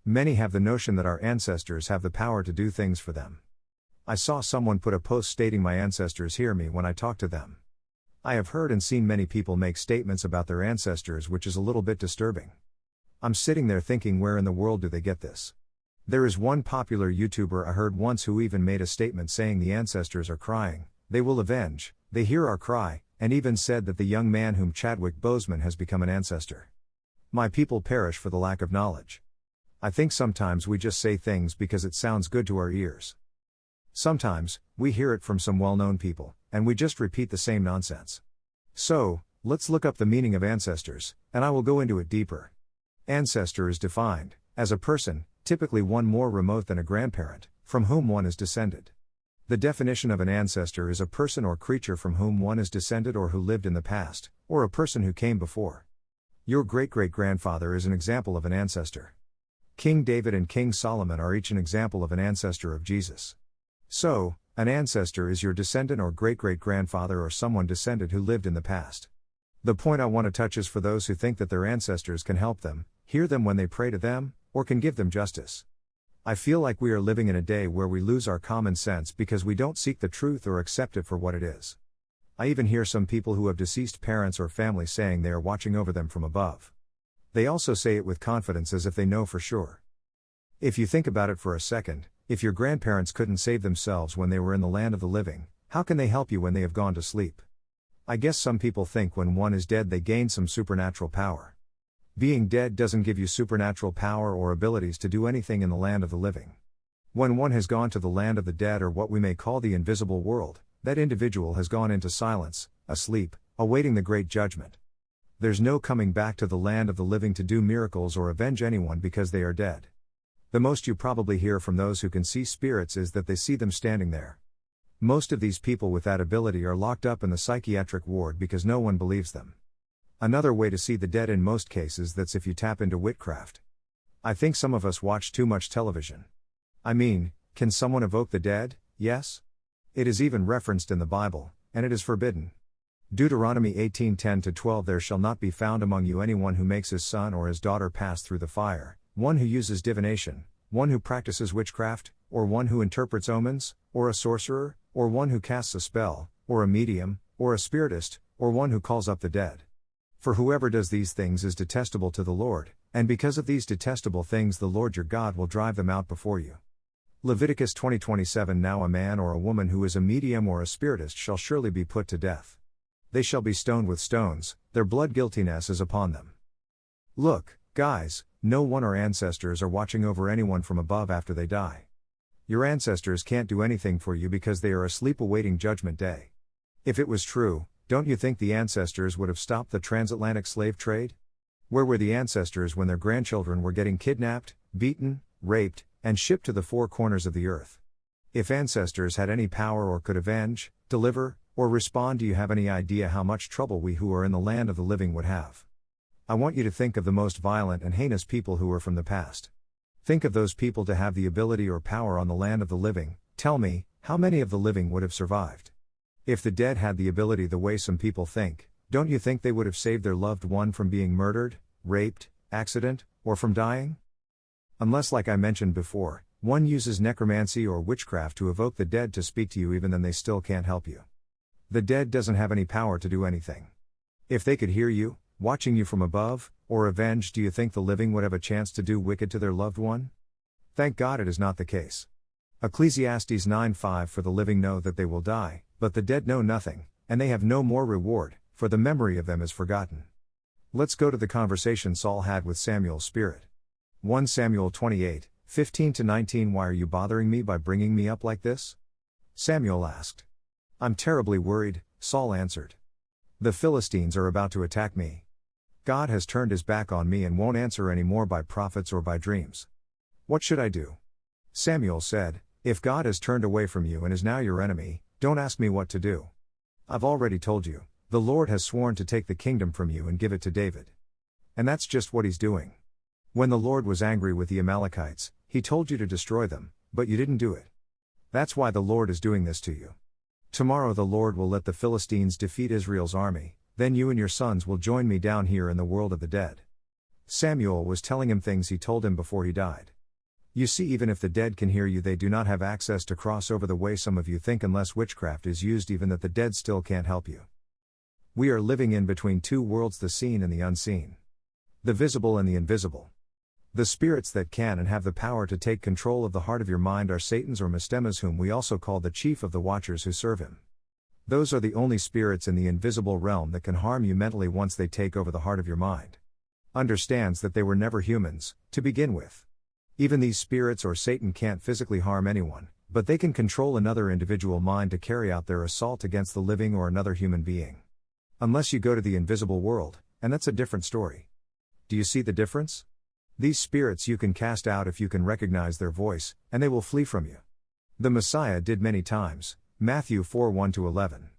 Many have the notion that our ancestors have the power to do things for them. I saw someone put a post stating my ancestors hear me when I talk to them. I have heard and seen many people make statements about their ancestors, which is a little bit disturbing. I'm sitting there thinking, where in the world do they get this? There is one popular YouTuber I heard once who even made a statement saying the ancestors are crying, they will avenge, they hear our cry, and even said that the young man whom Chadwick Boseman has become an ancestor. My people perish for the lack of knowledge. I think sometimes we just say things because it sounds good to our ears. Sometimes, we hear it from some well-known people, and we just repeat the same nonsense. So, let's look up the meaning of ancestors, and I will go into it deeper. Ancestor is defined as a person, typically one more remote than a grandparent, from whom one is descended. The definition of an ancestor is a person or creature from whom one is descended or who lived in the past, or a person who came before. Your great-great-grandfather is an example of an ancestor. King David and King Solomon are each an example of an ancestor of Jesus. So, an ancestor is your descendant or great-great-grandfather or someone descended who lived in the past. The point I want to touch is for those who think that their ancestors can help them, hear them when they pray to them, or can give them justice. I feel like we are living in a day where we lose our common sense because we don't seek the truth or accept it for what it is. I even hear some people who have deceased parents or family saying they are watching over them from above. They also say it with confidence as if they know for sure. If you think about it for a second, if your grandparents couldn't save themselves when they were in the land of the living, how can they help you when they have gone to sleep? I guess some people think when one is dead they gain some supernatural power. Being dead doesn't give you supernatural power or abilities to do anything in the land of the living. When one has gone to the land of the dead, or what we may call the invisible world, that individual has gone into silence, asleep, awaiting the great judgment. There's no coming back to the land of the living to do miracles or avenge anyone because they are dead. The most you probably hear from those who can see spirits is that they see them standing there. Most of these people with that ability are locked up in the psychiatric ward because no one believes them. Another way to see the dead in most cases, that's if you tap into witchcraft. I think some of us watch too much television. I mean, can someone evoke the dead? Yes. It is even referenced in the Bible, and it is forbidden. Deuteronomy 18:10-12 There shall not be found among you anyone who makes his son or his daughter pass through the fire, one who uses divination, one who practices witchcraft, or one who interprets omens, or a sorcerer, or one who casts a spell, or a medium, or a spiritist, or one who calls up the dead. For whoever does these things is detestable to the Lord, and because of these detestable things the Lord your God will drive them out before you. Leviticus 20:27 Now a man or a woman who is a medium or a spiritist shall surely be put to death. They shall be stoned with stones, their blood guiltiness is upon them. Look, guys, no one or ancestors are watching over anyone from above after they die. Your ancestors can't do anything for you because they are asleep awaiting judgment day. If it was true, don't you think the ancestors would have stopped the transatlantic slave trade? Where were the ancestors when their grandchildren were getting kidnapped, beaten, raped, and shipped to the four corners of the earth? If ancestors had any power or could avenge, deliver, or respond, do you have any idea how much trouble we who are in the land of the living would have? I want you to think of the most violent and heinous people who are from the past. Think of those people to have the ability or power on the land of the living. Tell me, how many of the living would have survived? If the dead had the ability the way some people think, don't you think they would have saved their loved one from being murdered, raped, accident, or from dying? Unless, like I mentioned before, one uses necromancy or witchcraft to evoke the dead to speak to you, even then they still can't help you. The dead doesn't have any power to do anything. If they could hear you, watching you from above, or avenge, do you think the living would have a chance to do wicked to their loved one? Thank God it is not the case. Ecclesiastes 9:5 For the living know that they will die, but the dead know nothing, and they have no more reward, for the memory of them is forgotten. Let's go to the conversation Saul had with Samuel's spirit. 1 Samuel 28:15-19 Why are you bothering me by bringing me up like this? Samuel asked. I'm terribly worried, Saul answered. The Philistines are about to attack me. God has turned his back on me and won't answer any more by prophets or by dreams. What should I do? Samuel said, If God has turned away from you and is now your enemy, don't ask me what to do. I've already told you, the Lord has sworn to take the kingdom from you and give it to David. And that's just what he's doing. When the Lord was angry with the Amalekites, he told you to destroy them, but you didn't do it. That's why the Lord is doing this to you. Tomorrow the Lord will let the Philistines defeat Israel's army, then you and your sons will join me down here in the world of the dead. Samuel was telling him things he told him before he died. You see, even if the dead can hear you, they do not have access to cross over the way some of you think, unless witchcraft is used, even that the dead still can't help you. We are living in between two worlds, the seen and the unseen. The visible and the invisible. The spirits that can and have the power to take control of the heart of your mind are Satan's or Mistema's, whom we also call the chief of the watchers who serve him. Those are the only spirits in the invisible realm that can harm you mentally once they take over the heart of your mind. Understands that they were never humans, to begin with. Even these spirits or Satan can't physically harm anyone, but they can control another individual mind to carry out their assault against the living or another human being. Unless you go to the invisible world, and that's a different story. Do you see the difference? These spirits you can cast out if you can recognize their voice, and they will flee from you. The Messiah did many times. Matthew 4:1-11.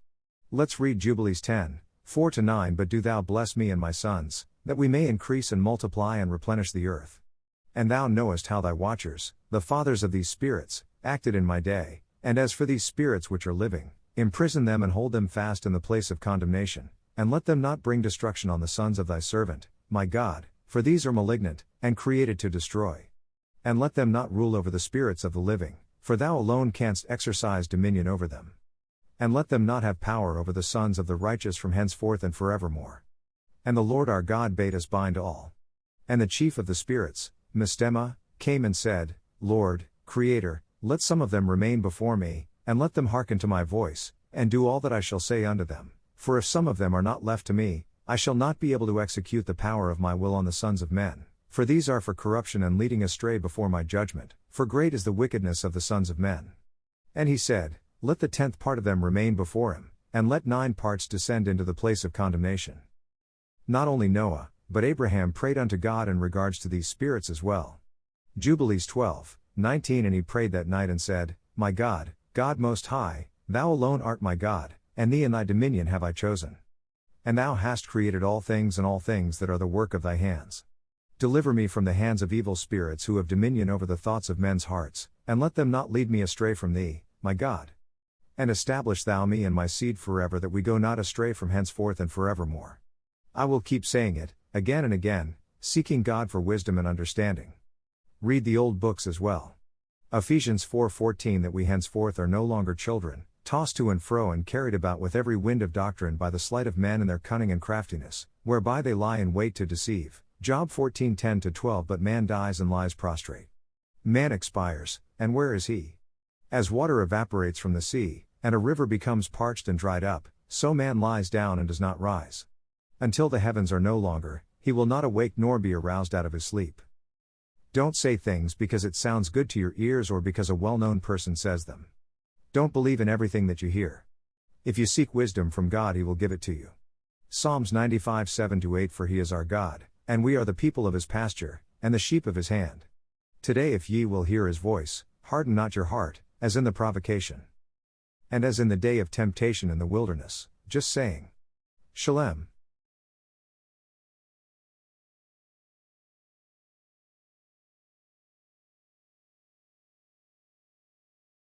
Let's read Jubilees 10:4-9. But do thou bless me and my sons, that we may increase and multiply and replenish the earth. And thou knowest how thy watchers, the fathers of these spirits, acted in my day, and as for these spirits which are living, imprison them and hold them fast in the place of condemnation, and let them not bring destruction on the sons of thy servant, my God, for these are malignant, and created to destroy. And let them not rule over the spirits of the living, for thou alone canst exercise dominion over them. And let them not have power over the sons of the righteous from henceforth and forevermore. And the Lord our God bade us bind all. And the chief of the spirits, Mistema, came and said, Lord, Creator, let some of them remain before me, and let them hearken to my voice, and do all that I shall say unto them, for if some of them are not left to me, I shall not be able to execute the power of my will on the sons of men, for these are for corruption and leading astray before my judgment, for great is the wickedness of the sons of men. And he said, Let the 10th part of them remain before him, and let 9 parts descend into the place of condemnation. Not only Noah, but Abraham prayed unto God in regards to these spirits as well. Jubilees 12:19. And he prayed that night and said, My God, God most high, thou alone art my God, and thee and thy dominion have I chosen. And thou hast created all things, and all things that are the work of thy hands. Deliver me from the hands of evil spirits who have dominion over the thoughts of men's hearts, and let them not lead me astray from thee, my God. And establish thou me and my seed forever, that we go not astray from henceforth and forevermore. I will keep saying it, again and again, seeking God for wisdom and understanding. Read the old books as well. Ephesians 4:14. That we henceforth are no longer children, tossed to and fro and carried about with every wind of doctrine by the sleight of men and their cunning and craftiness, whereby they lie in wait to deceive. Job 14:10-12. But man dies and lies prostrate. Man expires, and where is he? As water evaporates from the sea, and a river becomes parched and dried up, so man lies down and does not rise. Until the heavens are no longer, he will not awake nor be aroused out of his sleep. Don't say things because it sounds good to your ears or because a well-known person says them. Don't believe in everything that you hear. If you seek wisdom from God, he will give it to you. Psalms 95:7-8. For he is our God, and we are the people of his pasture, and the sheep of his hand. Today if ye will hear his voice, harden not your heart, as in the provocation. And as in the day of temptation in the wilderness, just saying. Shalem.